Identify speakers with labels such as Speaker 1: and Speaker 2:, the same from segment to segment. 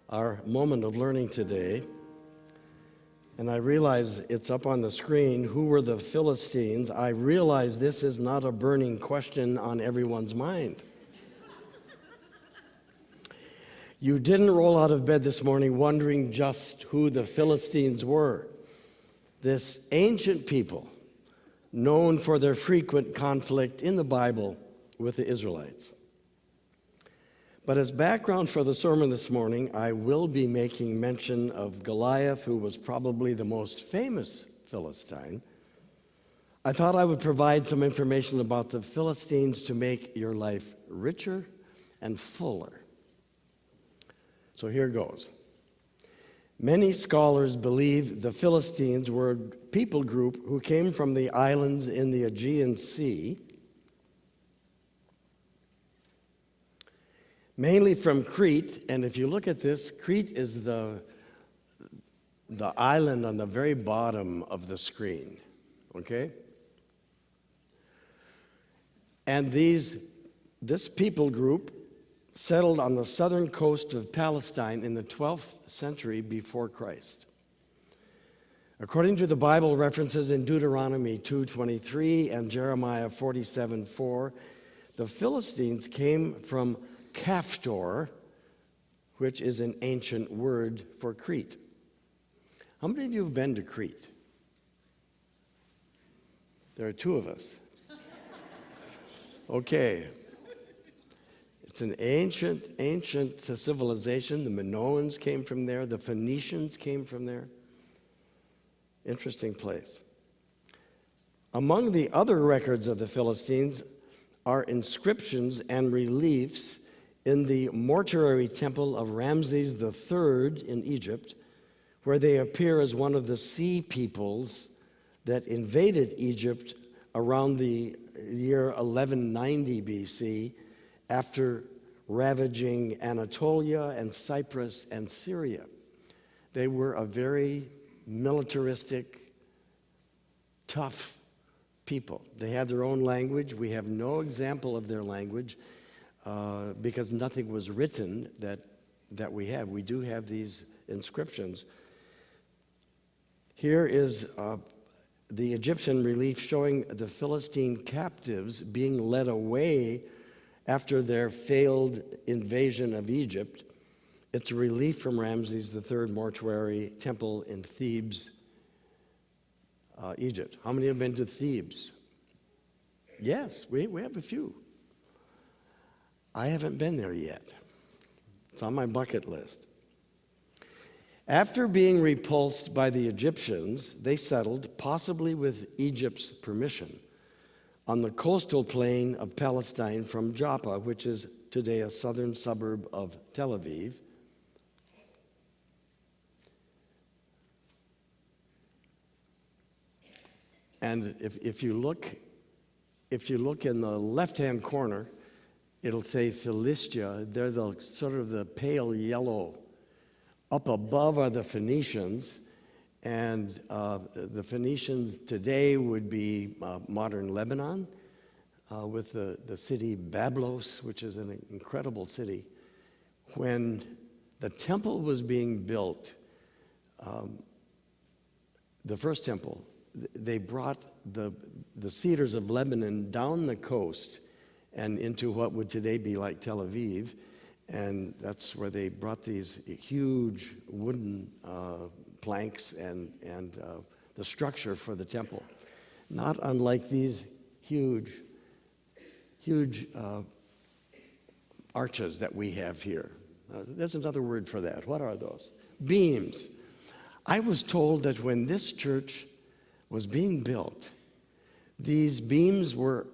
Speaker 1: our moment of learning today. And I realize it's up on the screen. Who were the Philistines? I realize this is not a burning question on everyone's mind. You didn't roll out of bed this morning wondering just who the Philistines were. This ancient people, known for their frequent conflict in the Bible with the Israelites. But as background for the sermon this morning, I will be making mention of Goliath, who was probably the most famous Philistine. I thought I would provide some information about the Philistines to make your life richer and fuller. So here goes. Many scholars believe the Philistines were a people group who came from the islands in the Aegean Sea, mainly from Crete. And if you look at this, Crete is the island on the very bottom of the screen, okay? And this people group settled on the southern coast of Palestine in the 12th century before Christ. According to the Bible references in Deuteronomy 2:23 and Jeremiah 47:4, the Philistines came from Caphtor, which is an ancient word for Crete. How many of you have been to Crete? There are two of us. Okay. It's an ancient civilization. The Minoans came from there. The Phoenicians came from there. Interesting place. Among the other records of the Philistines are inscriptions and reliefs in the mortuary temple of Ramses III in Egypt, where they appear as one of the sea peoples that invaded Egypt around the year 1190 BC, after ravaging Anatolia and Cyprus and Syria. They were a very militaristic, tough people. They had their own language. We have no example of their language because nothing was written that we have. We do have these inscriptions. Here is the Egyptian relief showing the Philistine captives being led away after their failed invasion of Egypt. It's a relief from Ramses III mortuary temple in Thebes, Egypt. How many have been to Thebes? Yes, we have a few. I haven't been there yet. It's on my bucket list. After being repulsed by the Egyptians, they settled, possibly with Egypt's permission, on the coastal plain of Palestine from Joppa, which is today a southern suburb of Tel Aviv. And if you look in the left-hand corner, it'll say Philistia. They're the sort of the pale yellow. Up above are the Phoenicians. And the Phoenicians today would be modern Lebanon, with the city Bablos, which is an incredible city. When the temple was being built, the first temple, they brought the cedars of Lebanon down the coast and into what would today be like Tel Aviv. And that's where they brought these huge wooden planks and the structure for the temple. Not unlike these huge arches that we have here. There's another word for that. What are those? Beams. I was told that when this church was being built, these beams were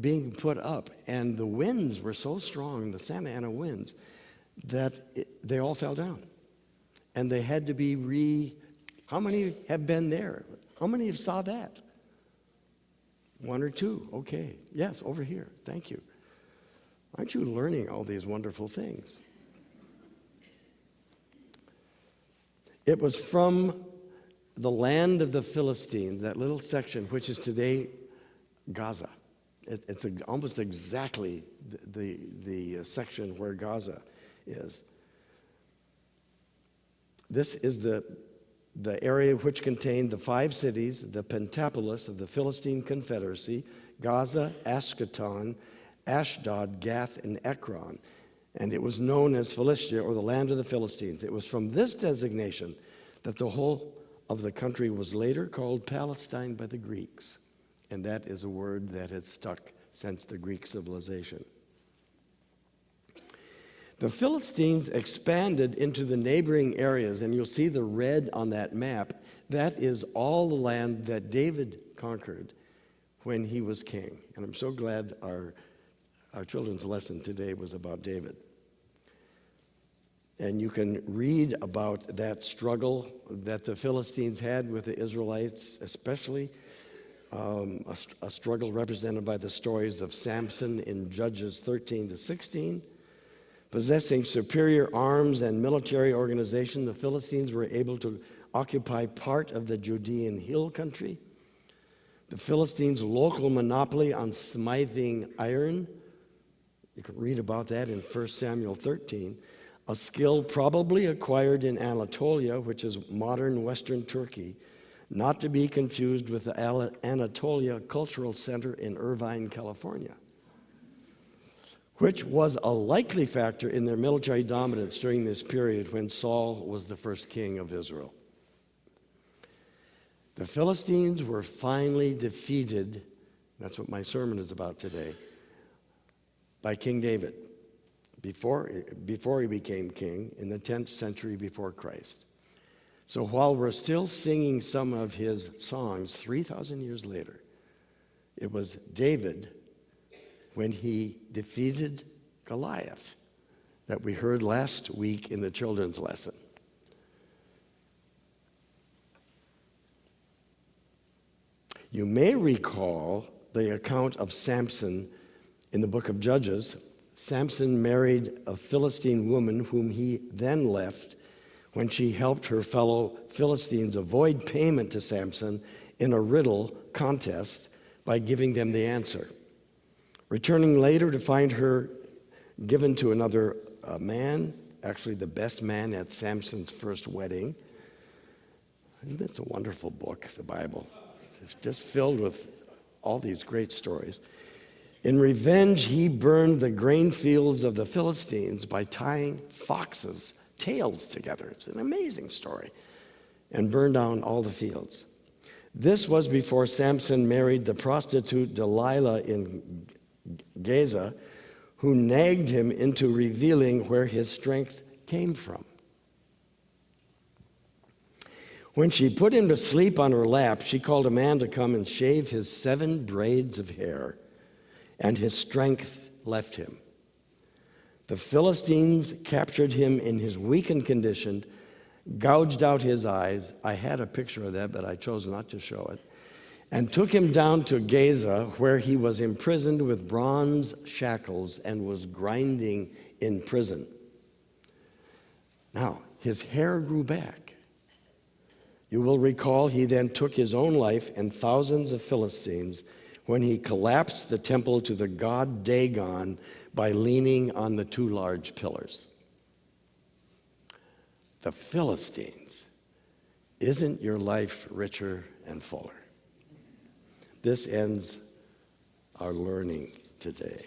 Speaker 1: being put up, and the winds were so strong, the Santa Ana winds, that they all fell down. And they had to be how many have been there? How many have saw that? One or two, okay. Yes, over here, thank you. Aren't you learning all these wonderful things? It was from the land of the Philistines, that little section, which is today Gaza. It's almost exactly the section where Gaza is. This is the area which contained the 5 cities, the Pentapolis of the Philistine Confederacy, Gaza, Ashkelon, Ashdod, Gath, and Ekron. And it was known as Philistia, or the land of the Philistines. It was from this designation that the whole of the country was later called Palestine by the Greeks. And that is a word that has stuck since the Greek civilization. The Philistines expanded into the neighboring areas, and you'll see the red on that map. That is all the land that David conquered when he was king. And I'm so glad our children's lesson today was about David. And you can read about that struggle that the Philistines had with the Israelites, especially a struggle represented by the stories of Samson in Judges 13 to 16. Possessing superior arms and military organization, the Philistines were able to occupy part of the Judean hill country. The Philistines' local monopoly on smithing iron, you can read about that in 1 Samuel 13, a skill probably acquired in Anatolia, which is modern Western Turkey, not to be confused with the Anatolia Cultural Center in Irvine, California, which was a likely factor in their military dominance during this period when Saul was the first king of Israel. The Philistines were finally defeated, that's what my sermon is about today, by King David before he became king in the 10th century before Christ. So while we're still singing some of his songs 3,000 years later, it was David when he defeated Goliath that we heard last week in the children's lesson. You may recall the account of Samson in the book of Judges. Samson married a Philistine woman whom he then left when she helped her fellow Philistines avoid payment to Samson in a riddle contest by giving them the answer. Returning later to find her given to another man, actually the best man at Samson's first wedding. It's a wonderful book, the Bible. It's just filled with all these great stories. In revenge, he burned the grain fields of the Philistines by tying foxes' tails together. It's an amazing story. And burned down all the fields. This was before Samson married the prostitute Delilah in Gaza, who nagged him into revealing where his strength came from. When she put him to sleep on her lap, she called a man to come and shave his 7 braids of hair, and his strength left him. The Philistines captured him in his weakened condition, gouged out his eyes. I had a picture of that, but I chose not to show it. And took him down to Gaza, where he was imprisoned with bronze shackles and was grinding in prison. Now, his hair grew back. You will recall he then took his own life and thousands of Philistines when he collapsed the temple to the god Dagon by leaning on the 2 large pillars. The Philistines. Isn't your life richer and fuller? This ends our learning today.